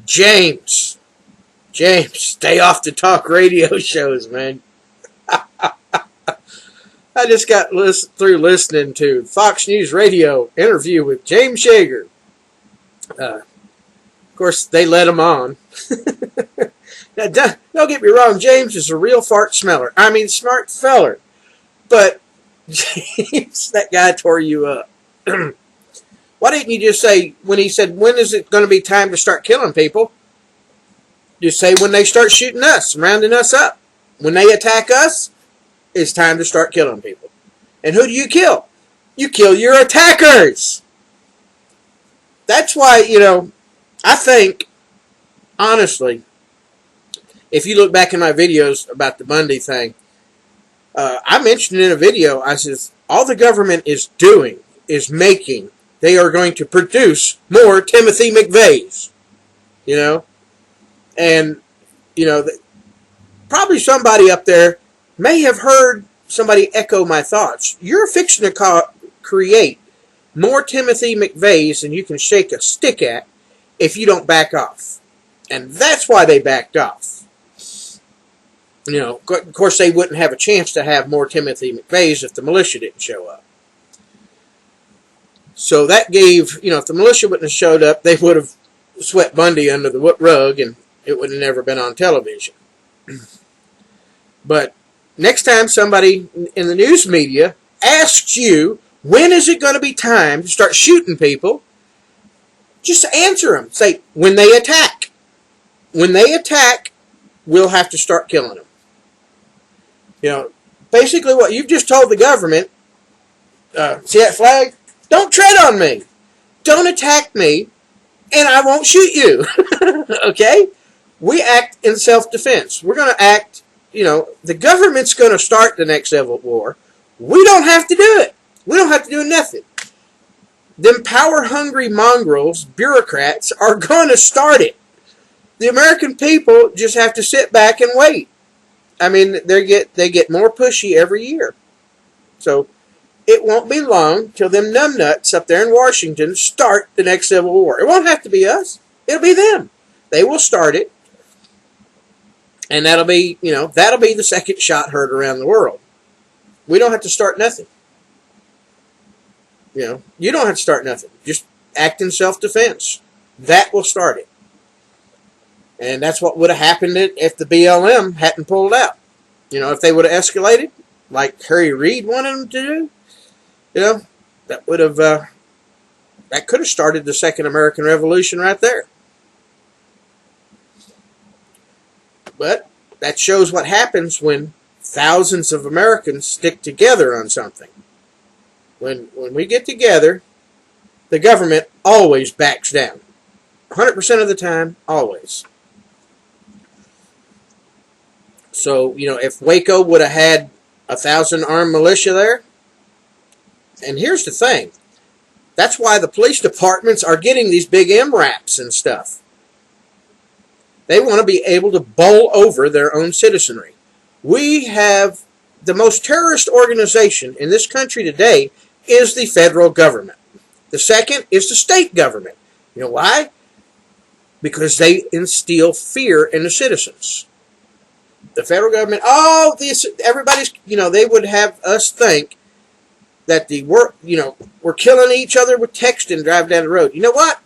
James, stay off the talk radio shows, man. I just got through listening to Fox News Radio interview with James Yeager. Of course, they let him on. Now, don't get me wrong, James is a real fart smeller. I mean, smart feller. But, James, that guy tore you up. Why didn't you just say, when he said, when is it going to be time to start killing people? Just say when they start shooting us, rounding us up. When they attack us, it's time to start killing people. And who do you kill? You kill your attackers. That's why, I think, honestly, if you look back in my videos about the Bundy thing, I mentioned in a video, I says, all the government is doing is making, they are going to produce more Timothy McVeighs. And, probably somebody up there may have heard somebody echo my thoughts. You're fixing to create more Timothy McVeighs than you can shake a stick at if you don't back off. And that's why they backed off. Of course, they wouldn't have a chance to have more Timothy McVeighs if the militia didn't show up. So that gave, if the militia wouldn't have showed up, they would have swept Bundy under the rug and it would have never been on television. But next time somebody in the news media asks you, when is it going to be time to start shooting people? Just answer them. Say, when they attack. When they attack, we'll have to start killing them. Basically what you've just told the government, see that flag? Don't tread on me. Don't attack me, and I won't shoot you. Okay? We act in self-defense. We're going to act, the government's going to start the next civil war. We don't have to do it. We don't have to do nothing. Them power-hungry mongrels, bureaucrats, are going to start it. The American people just have to sit back and wait. I mean, they get more pushy every year. So it won't be long till them numbnuts up there in Washington start the next civil war. It won't have to be us. It'll be them. They will start it. And that'll be the second shot heard around the world. We don't have to start nothing. You don't have to start nothing. Just act in self-defense. That will start it. And that's what would have happened if the BLM hadn't pulled out. If they would have escalated, like Harry Reid wanted them to do, that would have, that could have started the Second American Revolution right there. But that shows what happens when thousands of Americans stick together on something. When we get together, the government always backs down. 100% of the time, always. So, if Waco would have had 1,000 armed militia there, and here's the thing, that's why the police departments are getting these big MRAPs and stuff. They want to be able to bowl over their own citizenry. We have the most terrorist organization in this country today is the federal government. The second is the state government. You know why? Because they instill fear in the citizens. The federal government, everybody's, they would have us think that we're killing each other with texting driving down the road. You know what?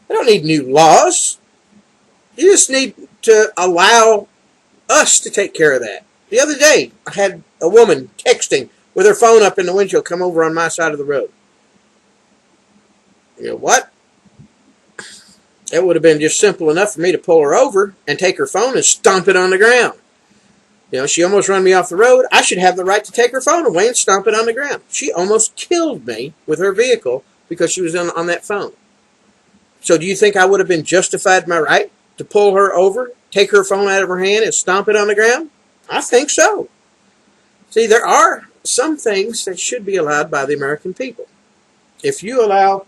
I don't need new laws. You just need to allow us to take care of that. The other day, I had a woman texting with her phone up in the windshield, come over on my side of the road. You know what? It would have been just simple enough for me to pull her over and take her phone and stomp it on the ground. She almost ran me off the road. I should have the right to take her phone away and stomp it on the ground. She almost killed me with her vehicle because she was on that phone. So do you think I would have been justified in my right to pull her over, take her phone out of her hand, and stomp it on the ground? I think so. See, there are some things that should be allowed by the American people. If you allow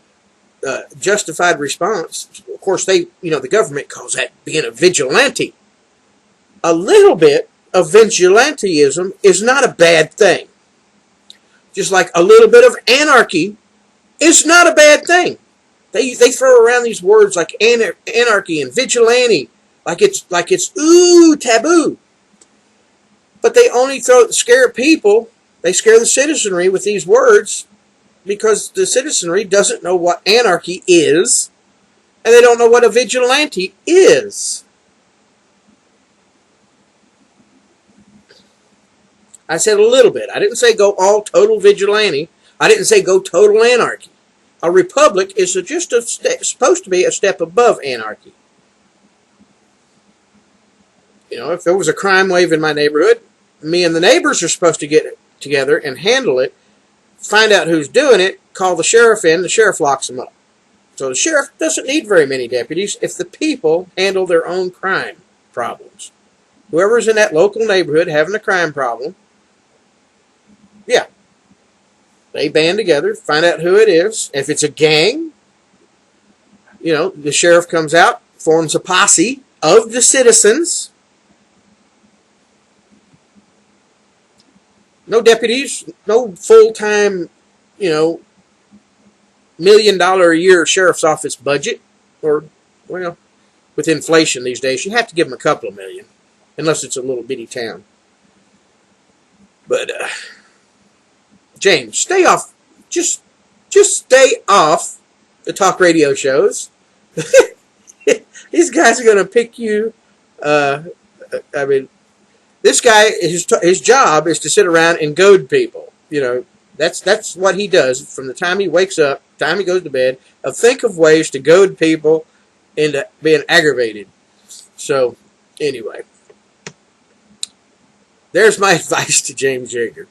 justified response, of course, the government calls that being a vigilante. A little bit of vigilanteism is not a bad thing. Just like a little bit of anarchy is not a bad thing. They throw around these words like anarchy and vigilante, like it's ooh taboo. But they only scare people. They scare the citizenry with these words because the citizenry doesn't know what anarchy is, and they don't know what a vigilante is. I said a little bit. I didn't say go all total vigilante. I didn't say go total anarchy. A republic is just supposed to be a step above anarchy. You know, if there was a crime wave in my neighborhood, me and the neighbors are supposed to get together and handle it, find out who's doing it, call the sheriff in, the sheriff locks them up. So the sheriff doesn't need very many deputies if the people handle their own crime problems. Whoever's in that local neighborhood having a crime problem, yeah, they band together, find out who it is. If it's a gang, you know, the sheriff comes out, forms a posse of the citizens. No deputies, no full-time, you know, $1 million a year sheriff's office budget. Or, well, with inflation these days, you have to give them a couple of million, unless it's a little bitty town. But, James, stay off. Just stay off the talk radio shows. These guys are going to pick you. I mean, this guy, his job is to sit around and goad people. You know, that's what he does from the time he wakes up, time he goes to bed. Think of ways to goad people into being aggravated. So, anyway, there's my advice to James Yeager.